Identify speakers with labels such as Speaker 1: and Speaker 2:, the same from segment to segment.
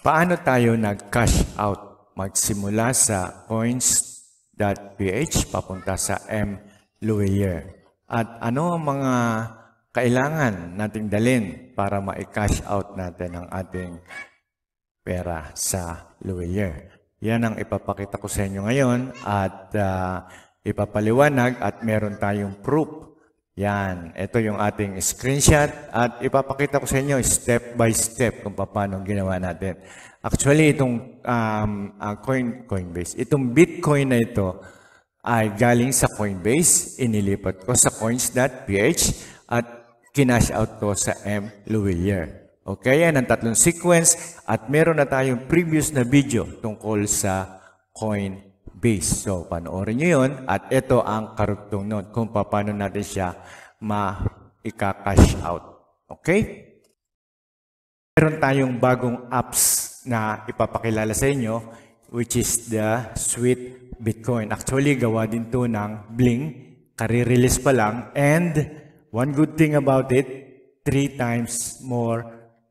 Speaker 1: Paano tayo nag-cash out? Magsimula sa coins.ph papunta sa mLuier. At ano ang mga kailangan nating dalhin para ma-cash out natin ang ating pera sa Luier? Yan ang ipapakita ko sa inyo ngayon at ipapaliwanag at meron tayong proof. Yan, ito yung ating screenshot at ipapakita ko sa inyo step by step kung paano ginawa natin. Actually, itong Coinbase, itong Bitcoin na ito ay galing sa Coinbase, inilipat ko sa coins.ph at kinash out ko sa mLuier. Okay, yan ang tatlong sequence at meron na tayong previous na video tungkol sa Coinbase. So, panoorin nyo yun at ito ang karugtong nun kung paano natin siya ma-cash out. Okay? Meron tayong bagong apps na ipapakilala sa inyo which is the Sweet Bitcoin. Actually, gawa din to ng Bling. Kare-release pa lang. And one good thing about it, 3 times more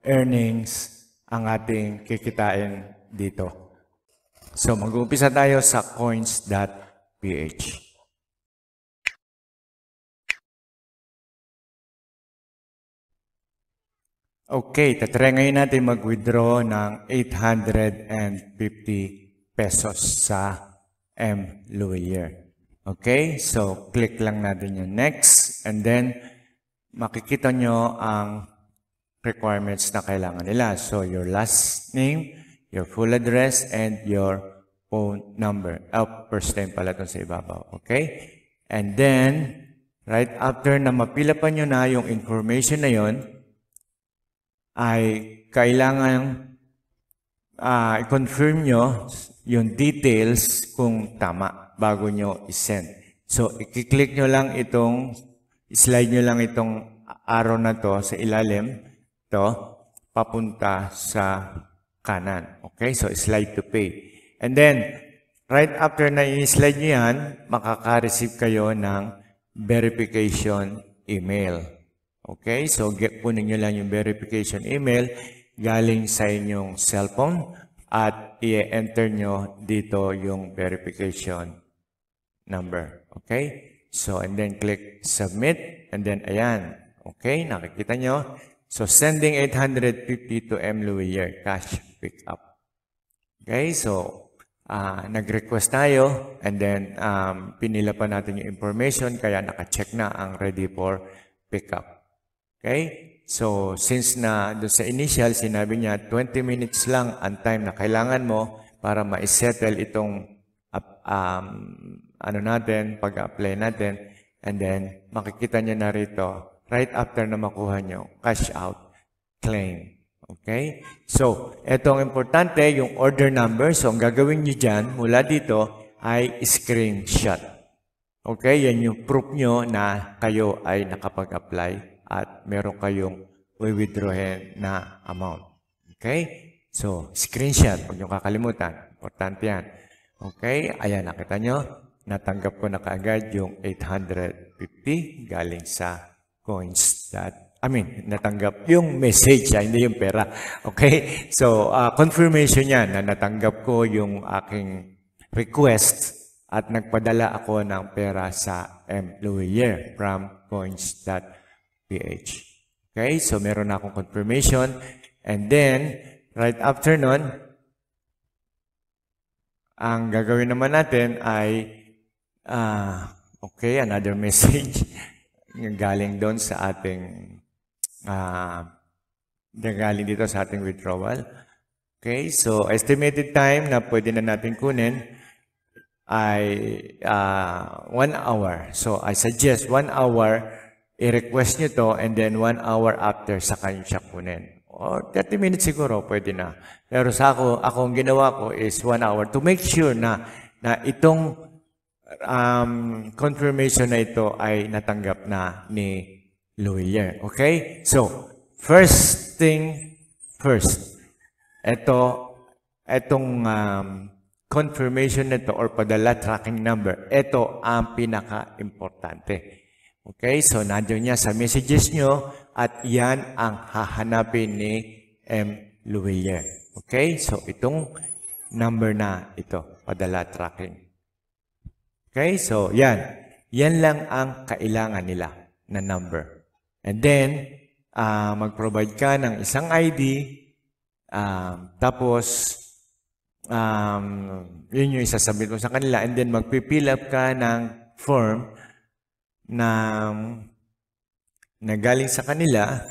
Speaker 1: earnings ang ating kikitain dito. So, mag-uumpisa tayo sa coins.ph. Okay, tatry ngayon natin mag-withdraw ng 850 pesos sa mLuier. Okay, so click lang natin yung next and then makikita nyo ang requirements na kailangan nila. So, your last name, your full address, and your phone number. First name pala dun sa ibabaw. Okay? And then, right after na mapila pa nyo na yung information na yon, ay kailangan i-confirm nyo yung details kung tama bago nyo isend. So, i-click nyo lang itong, slide nyo lang itong arrow na to sa ilalim, to, papunta sa kanan. Okay? So, slide to pay. And then, right after na i-slide nyo yan, makaka-receive kayo ng verification email. Okay? So, kunin nyo lang yung verification email galing sa inyong cellphone at i-enter nyo dito yung verification number. Okay? So, and then click submit and then ayan. Okay? Nakikita nyo? So, sending 850 to mLuier cash pickup. Okay, so, nag-request tayo and then pinila pa natin yung information kaya naka-check na ang ready for pickup. Okay, so, since na doon sa initial, sinabi niya 20 minutes lang ang time na kailangan mo para ma-settle itong natin, pag-apply natin and then makikita niya na rito right after na makuha nyo, cash out, claim. Okay? So, ito ang importante, yung order number. So, ang gagawin nyo dyan, mula dito, ay screenshot. Okay? Yan yung proof nyo na kayo ay nakapag-apply at meron kayong withdrawin na amount. Okay? So, screenshot. Huwag nyo kakalimutan. Importante yan. Okay? Ayan, nakita nyo. Natanggap ko na kaagad yung 850 galing sa natanggap yung message, hindi yung pera. Okay? So, confirmation yan na natanggap ko yung aking request at nagpadala ako ng pera sa mLuier from coins.ph. Okay? So, meron na akong confirmation. And then, right after nun, ang gagawin naman natin ay, okay, another message galing doon sa ating galing dito sa ating withdrawal. Okay, so estimated time na pwede na natin kunin ay 1 hour. So I suggest 1 hour, i-request nyo to and then 1 hour after sa kanya siya kunin. Or 30 minutes siguro, pwede na. Pero sa ako ang ginawa ko is 1 hour to make sure na itong confirmation na ito ay natanggap na ni Luier. Okay? So, first thing first. Itong confirmation nito or padala tracking number, ito ang pinaka-importante. Okay? So, nandiyon niya sa messages nyo at yan ang hahanapin ni Louvier. Okay? So, itong number na ito, padala tracking. Okay? So, yan. Yan lang ang kailangan nila na number. And then, mag-provide ka ng isang ID, tapos, yun yung isasabit mo sa kanila, and then magpipill up ka ng form na galing sa kanila.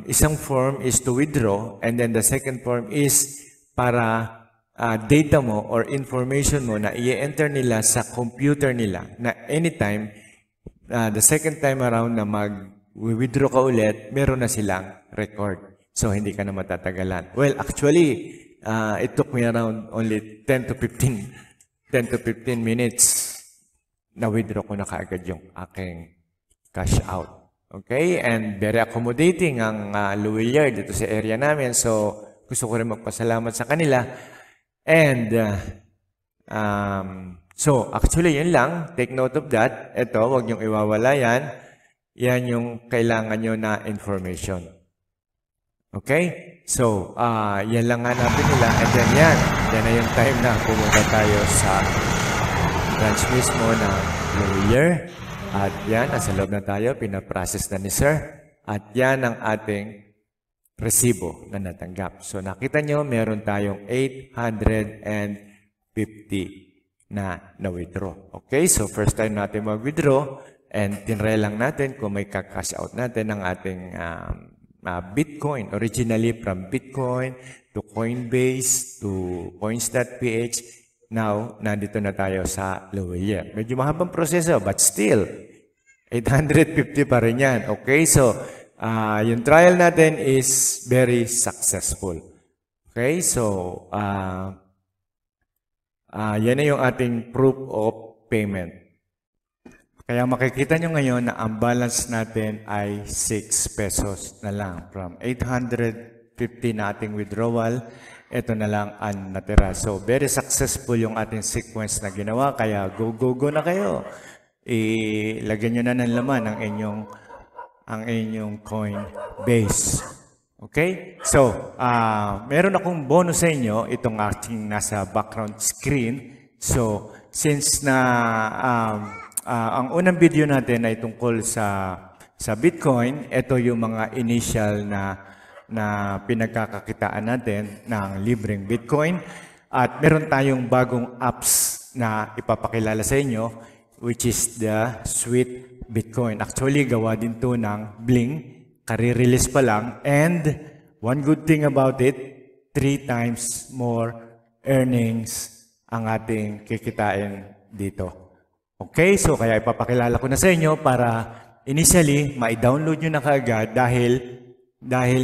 Speaker 1: Isang form is to withdraw, and then the second form is para data mo or information mo na i-enter nila sa computer nila na anytime, the second time around na mag-withdraw ka ulit, meron na silang record. So, hindi ka na matatagalan. Well, actually, it took me around only 10 to 15 minutes na withdraw ko na kaagad yung aking cash out. Okay? And very accommodating ang Louvier dito sa area namin. So, gusto ko rin magpasalamat sa kanila. And, so, actually, yun lang. Take note of that. Ito, huwag niyong iwawala yan. Yan yung kailangan nyo na information. Okay? So, yan lang hanapin nila. And then yan na yung time na pumunta tayo sa branch mismo ng Louvier. At yan, nasa loob na tayo, pinaprocess na ni Sir. At yan ang ating resibo na natanggap. So, nakita nyo, meron tayong 850 na withdraw. Okay? So, first time natin mag-withdraw and tinry lang natin kung may cash out natin ng ating Bitcoin. Originally from Bitcoin to Coinbase to Coins.ph. Now, nandito na tayo sa Louvier. Medyo mahabang proseso, but still, 850 pa rin yan. Okay, so, yung trial natin is very successful. Okay, so, yan na yung ating proof of payment. Kaya makikita nyo ngayon na ang balance natin ay 6 pesos na lang. From 850 na ating withdrawal, ito na lang ang natira. So, very successful yung ating sequence na ginawa. Kaya go na kayo. Ilagyan nyo na ng laman ang inyong coin base. Okay? So, meron akong bonus sa inyo. Itong ating nasa background screen. So, since na ang unang video natin ay tungkol sa Bitcoin, ito yung mga initial na pinagkakakitaan natin ng libreng Bitcoin. At meron tayong bagong apps na ipapakilala sa inyo, which is the Sweet Bitcoin. Actually, gawa din to ng Bling. Kare-release pa lang. And one good thing about it, 3 times more earnings ang ating kikitain dito. Okay, so kaya ipapakilala ko na sa inyo para initially, ma-download nyo na kaagad dahil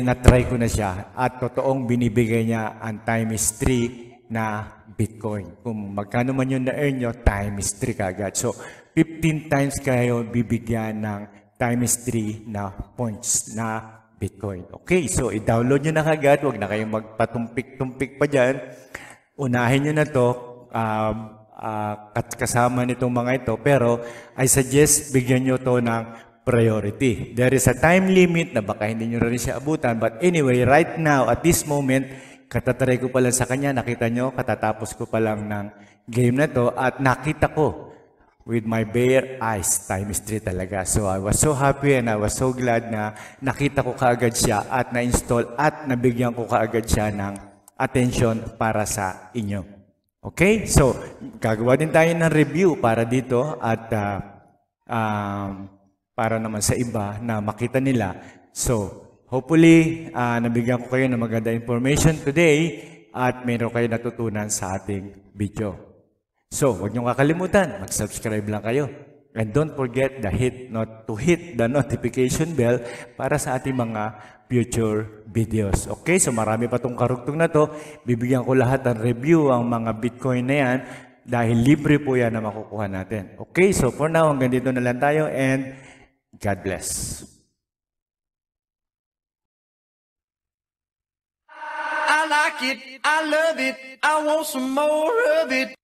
Speaker 1: na-try ko na siya at totoong binibigay niya ang time is 3 na Bitcoin. Kung magkano man yun na-earn nyo, time is 3 kaagad. So, 15 times kayo bibigyan ng time is 3 na points na Bitcoin. Okay, so i-download nyo na kaagad. Huwag na kayong magpatumpik-tumpik pa dyan. Unahin nyo na to. Kasama nitong mga ito, pero I suggest bigyan nyo to ng priority. There is a time limit na baka hindi nyo rin siya abutan, but anyway, right now, at this moment, katatry ko pa lang sa kanya, nakita nyo, katatapos ko pa lang ng game na to, at nakita ko with my bare eyes, time is 3 talaga. So I was so happy and I was so glad na nakita ko kaagad siya at na-install at nabigyan ko kaagad siya ng attention para sa inyo. Okay? So, gagawa din tayo ng review para dito at para naman sa iba na makita nila. So, hopefully, nabigyan ko kayo ng maganda information today at mayroon kayo natutunan sa ating video. So, huwag niyong kakalimutan, mag-subscribe lang kayo. And don't forget to hit the notification bell para sa ating mga future videos. Okay, so marami pa itong karugtong na to. Bibigyan ko lahat ng review ang mga Bitcoin na yan dahil libre po yan na makukuha natin. Okay, so for now, hanggang dito na lang tayo and God bless.
Speaker 2: I like it, I love it, I want some more of it.